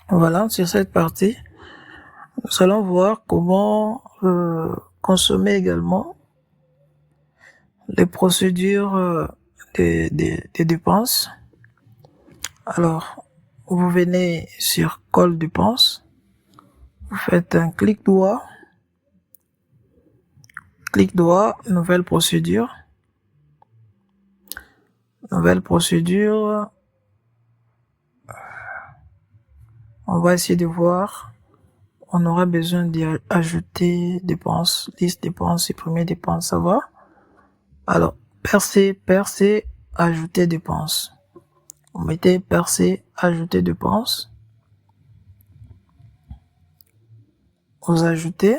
Voilà, sur cette partie, nous allons voir comment consommer également les procédures des dépenses. Alors, vous venez sur Call dépenses, vous faites un clic droit, nouvelle procédure, on va essayer de voir, on aura besoin d'ajouter dépenses, liste dépenses, supprimer dépenses, ça va? Alors, percer, ajouter dépenses. Vous mettez percer, ajouter dépenses. Vous ajoutez,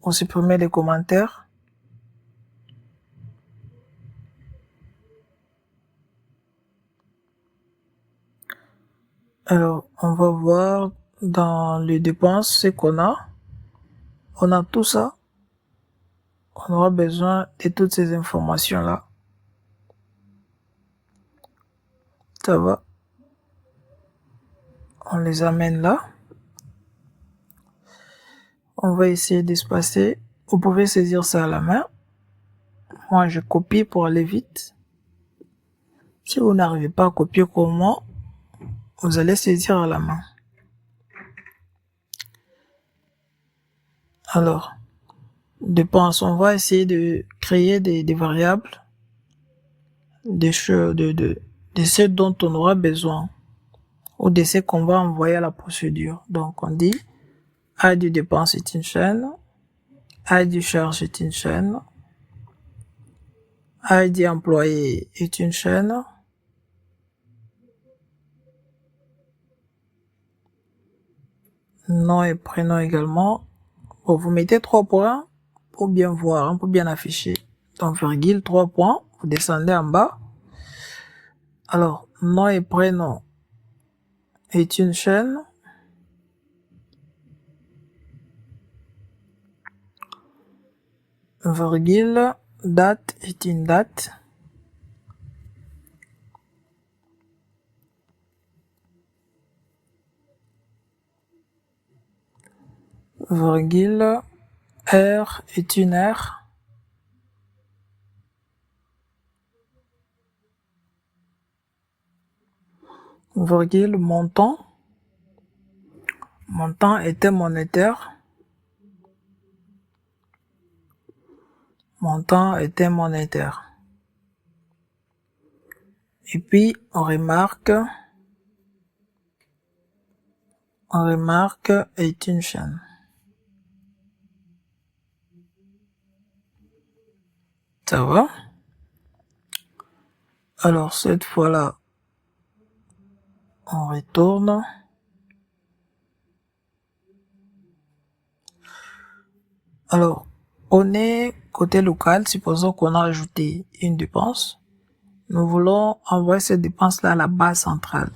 vous supprimez les commentaires. Alors, on va voir dans les dépenses ce qu'on a. On a tout ça. On aura besoin de toutes ces informations-là. Ça va. On les amène là. On va essayer d'espacer. Vous pouvez saisir ça à la main. Moi, je copie pour aller vite. Si vous n'arrivez pas à copier comme moi, vous allez saisir à la main. Alors, dépenses, on va essayer de créer des variables, des choses, de ce dont on aura besoin, ou de ce qu'on va envoyer à la procédure. Donc, on dit, ID dépense est une chaîne, ID charge est une chaîne, ID employé est une chaîne, nom et prénom également. Bon, vous mettez 3 points pour bien voir, pour bien afficher. Donc, virgule, 3 points, vous descendez en bas. Alors, nom et prénom est une chaîne. Virgule, date est une date. Virgule, heure est une heure. Virgule, montant. Montant était monétaire. Montant était monétaire. Et puis, on remarque est une chaîne. Ça va? Alors, cette fois-là, on retourne. Alors, on est côté local, supposons qu'on a ajouté une dépense. Nous voulons envoyer cette dépense-là à la base centrale,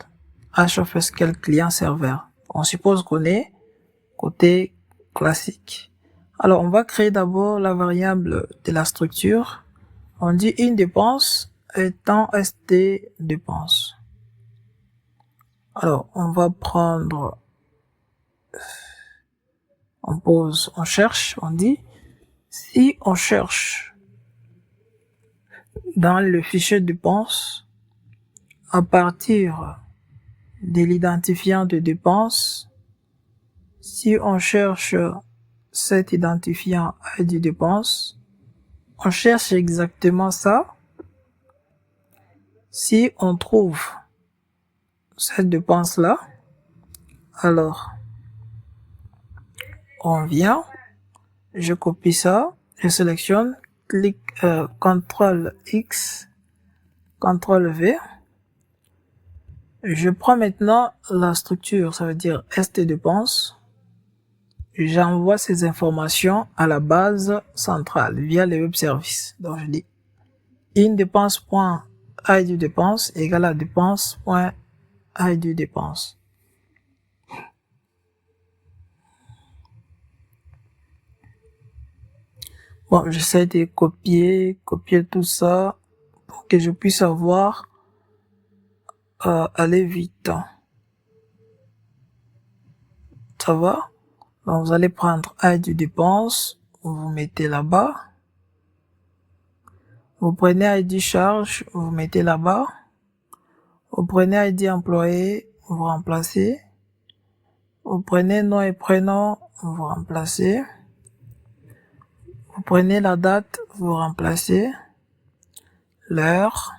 HFSQL client-serveur. On suppose qu'on est côté classique. Alors, on va créer d'abord la variable de la structure. On dit une dépense étant ST dépense. Alors, on va prendre, on pose, on cherche, on dit, si on cherche dans le fichier dépense, à partir de l'identifiant de dépense, si on cherche cet identifiant ID dépense, on cherche exactement ça. Si on trouve cette dépense-là, alors on vient, je copie ça, je sélectionne, clic, CTRL X, CTRL V. Je prends maintenant la structure, ça veut dire ST dépense. J'envoie ces informations à la base centrale via les web services. Donc je dis inDépense.id dépense égale à dépense.id dépense. Bon, j'essaie de copier tout ça pour que je puisse aller vite. Ça va? Donc, vous allez prendre ID dépense, vous mettez là-bas. Vous prenez ID charge, vous mettez là-bas. Vous prenez ID employé, vous remplacez. Vous prenez nom et prénom, vous remplacez. Vous prenez la date, vous remplacez. L'heure.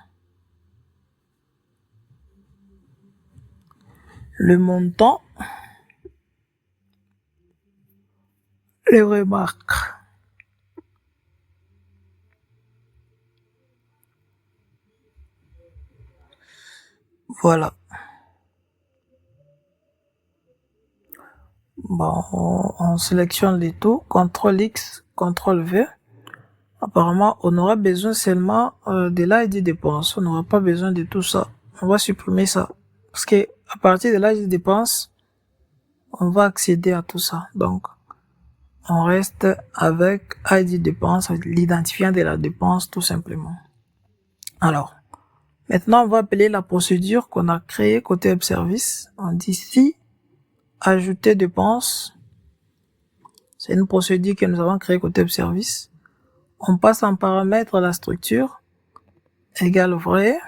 Le montant. Les remarques. Voilà. Bon, on sélectionne les tout. CTRL X, CTRL V. Apparemment, on aura besoin seulement de l'ID dépense. On n'aura pas besoin de tout ça. On va supprimer ça. Parce que à partir de l'ID dépense, on va accéder à tout ça. Donc, on reste avec ID dépense, l'identifiant de la dépense tout simplement. Alors, maintenant, on va appeler la procédure qu'on a créée côté Web Service. On dit ici, ajouter dépense. C'est une procédure que nous avons créée côté Web Service. On passe en paramètre la structure égale vrai.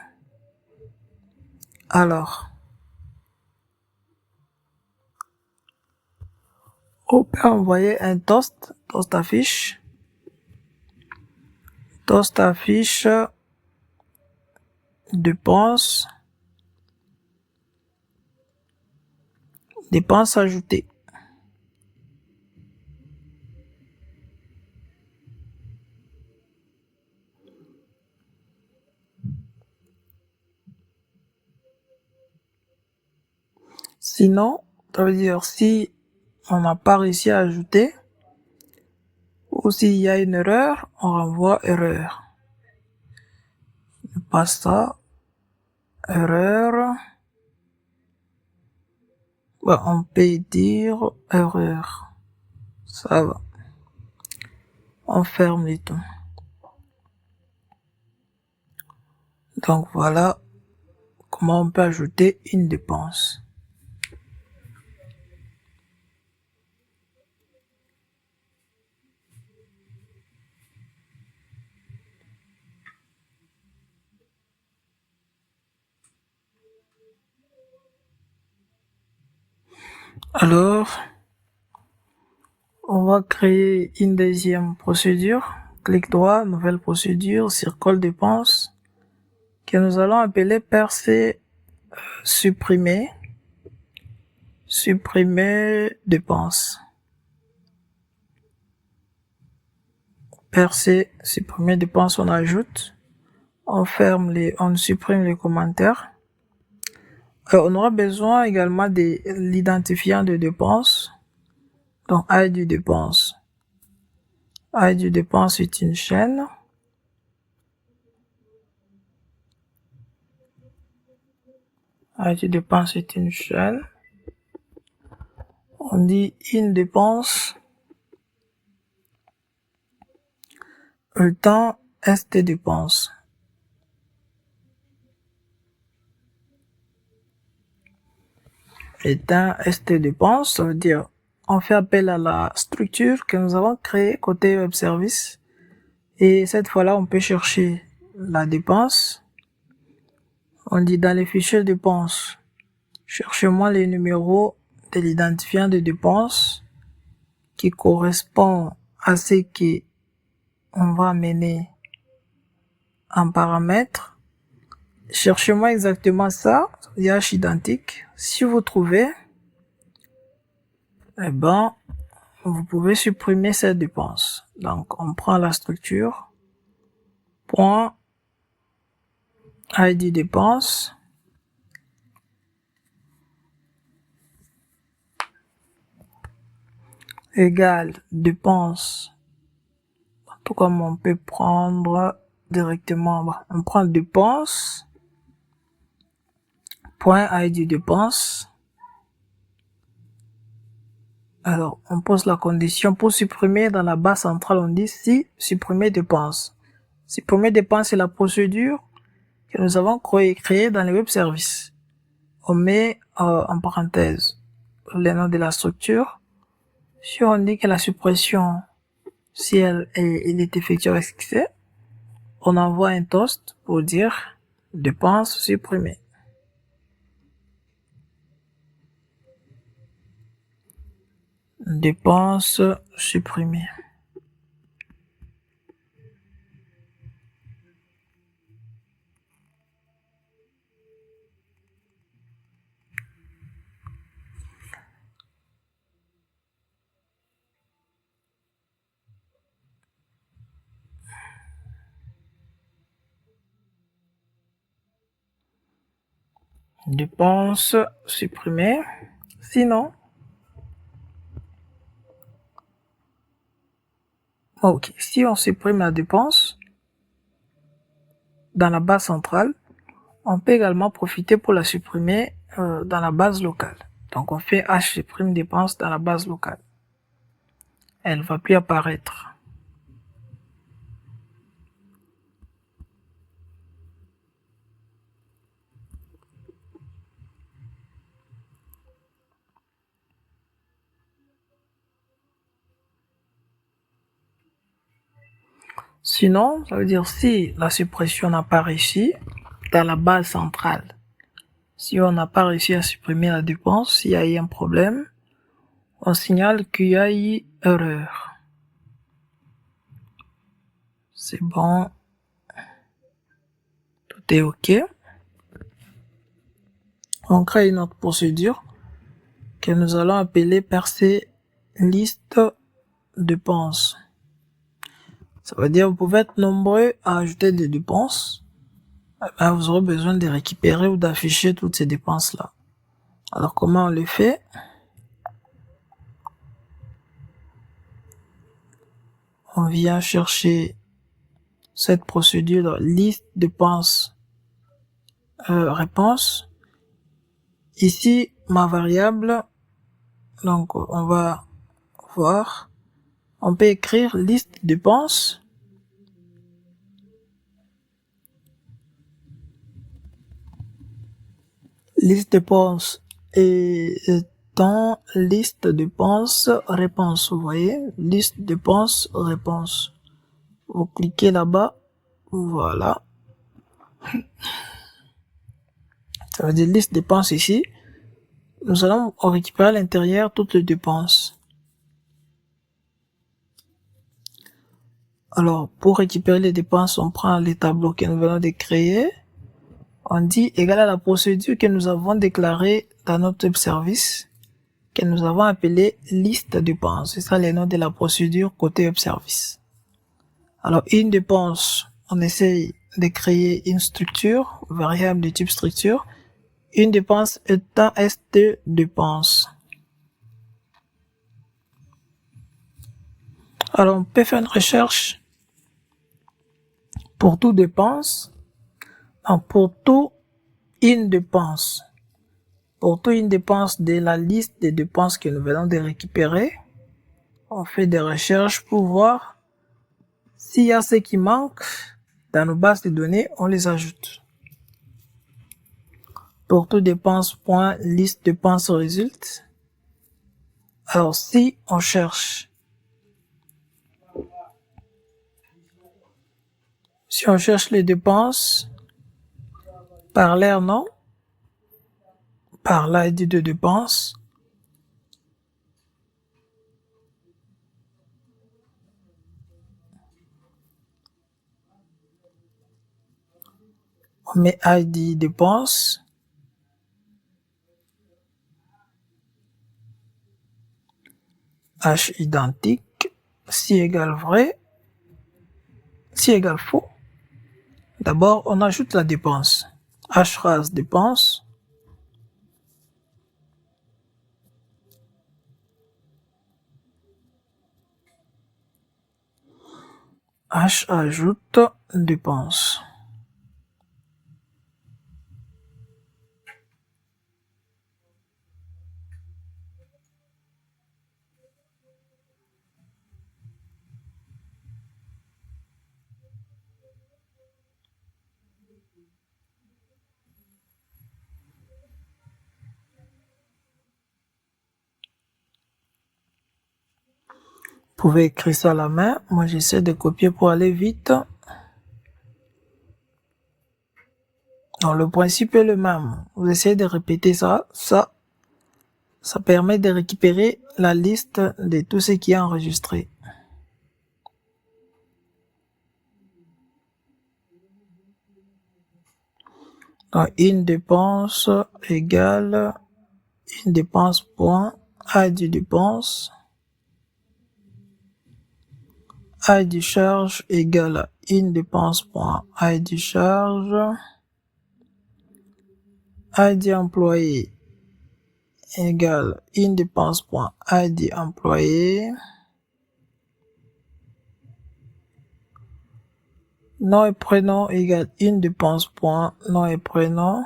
Alors, on peut envoyer un toast affiche, dépense ajoutée. Sinon, ça veut dire si on n'a pas réussi à ajouter, ou s'il y a une erreur, on renvoie erreur. Pas ça, erreur. Bon, on peut dire erreur. Ça va. On ferme les tout. Donc voilà comment on peut ajouter une dépense. Alors, on va créer une deuxième procédure. Clic droit, nouvelle procédure, circle dépense, que nous allons appeler percée supprimer dépense. Percée supprimer dépense, on ajoute. On supprime les commentaires. On aura besoin également de l'identifiant de dépense. Donc, ID dépense. ID dépense est une chaîne. ID dépense est une chaîne. On dit une dépense. Le temps ST dépense. Le temps ST dépense, ça veut dire on fait appel à la structure que nous avons créée côté Web Service. Et cette fois-là, on peut chercher la dépense. On dit dans les fichiers dépenses, cherchez-moi les numéros de l'identifiant de dépenses qui correspond à ce que on va mener en paramètre. Cherchez-moi exactement ça, H identique. Si vous trouvez, eh ben, vous pouvez supprimer cette dépense. Donc, on prend la structure, point, ID dépense, égale dépense. Tout comme on peut prendre directement, on prend dépense, point ID dépense. Alors, on pose la condition pour supprimer dans la barre centrale, on dit si supprimer dépense. Supprimer dépense, c'est la procédure que nous avons créée dans les web services. On met en parenthèse les noms de la structure. Si on dit que la suppression, si elle est effectuée avec succès, on envoie un toast pour dire dépenses supprimées. Dépenses supprimées. Dépenses supprimées. Sinon, ok, si on supprime la dépense dans la base centrale, on peut également profiter pour la supprimer dans la base locale. Donc on fait H supprime dépense dans la base locale. Elle ne va plus apparaître. Sinon, ça veut dire si la suppression n'a pas réussi dans la base centrale, si on n'a pas réussi à supprimer la dépense, s'il y a eu un problème, on signale qu'il y a eu erreur. C'est bon. Tout est OK. On crée une autre procédure que nous allons appeler percer liste dépenses. Ça veut dire que vous pouvez être nombreux à ajouter des dépenses. Vous aurez besoin de récupérer ou d'afficher toutes ces dépenses-là. Alors comment on le fait? On vient chercher cette procédure liste dépenses réponse. Ici, ma variable, donc on va voir, on peut écrire liste dépenses. Liste dépenses étant liste dépenses réponse. Vous voyez, liste dépenses réponse. Vous cliquez là-bas, voilà. Ça veut dire liste dépenses ici. Nous allons récupérer à l'intérieur toutes les dépenses. Alors, pour récupérer les dépenses, on prend les tableaux que nous venons de créer. On dit égal à la procédure que nous avons déclarée dans notre web service, que nous avons appelée liste dépenses. C'est ça le nom de la procédure côté web service. Alors, une dépense, on essaye de créer une structure, variable de type structure. Une dépense étant ST dépense. Alors, on peut faire une recherche pour toute dépense. Donc, pour tout une dépense. Pour toute une dépense de la liste des dépenses que nous venons de récupérer, on fait des recherches pour voir s'il y a ce qui manque dans nos bases de données, on les ajoute. Pour toute dépense, point liste dépenses résulte. Alors, si on cherche, les dépenses par leur nom, par l'ID de dépenses, on met ID dépenses, H identique, si égale vrai, si égale faux. D'abord, on ajoute la dépense. Hras dépense. H ajoute dépense. pouvez écrire ça à la main. Moi, j'essaie de copier pour aller vite. Donc, le principe est le même. Vous essayez de répéter ça. Ça permet de récupérer la liste de tout ce qui est enregistré. Donc, une dépense égale une dépense point ID dépense. ID charge égale une dépense point ID charge. ID employé égale une dépense point ID employé. Nom et prénom égale une dépense point nom et prénom.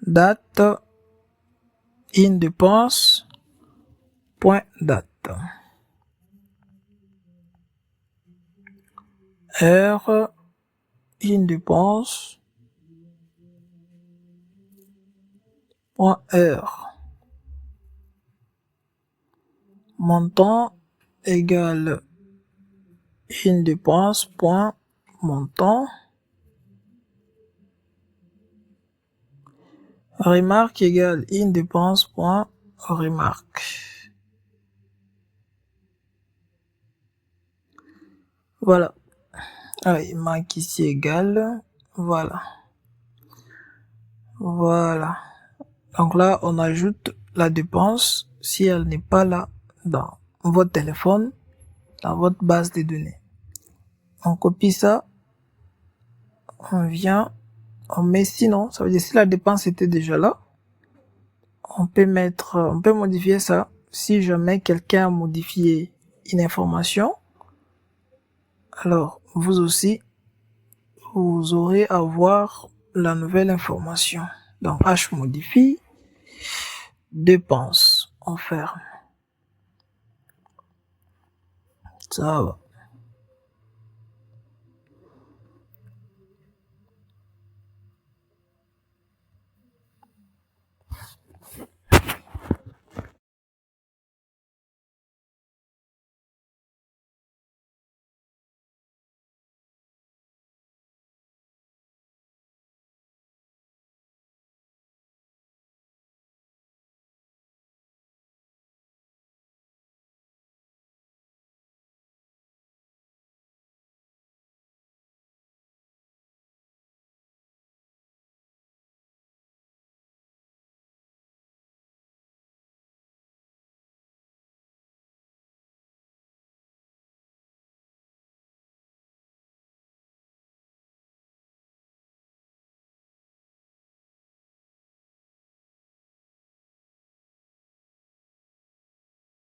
Date une dépense point date. Heure une dépense point heure. Montant égale une dépense point montant. Remarque égale une dépense point remarque. Voilà. Ah, il manque ici égal. Voilà. Voilà. Donc là, on ajoute la dépense si elle n'est pas là dans votre téléphone, dans votre base de données. On copie ça. On vient, on met sinon, ça veut dire si la dépense était déjà là, on peut modifier ça. Si jamais quelqu'un a modifié une information, alors vous aussi, vous aurez à voir la nouvelle information. Donc H modifie, dépense, on ferme. Ça va.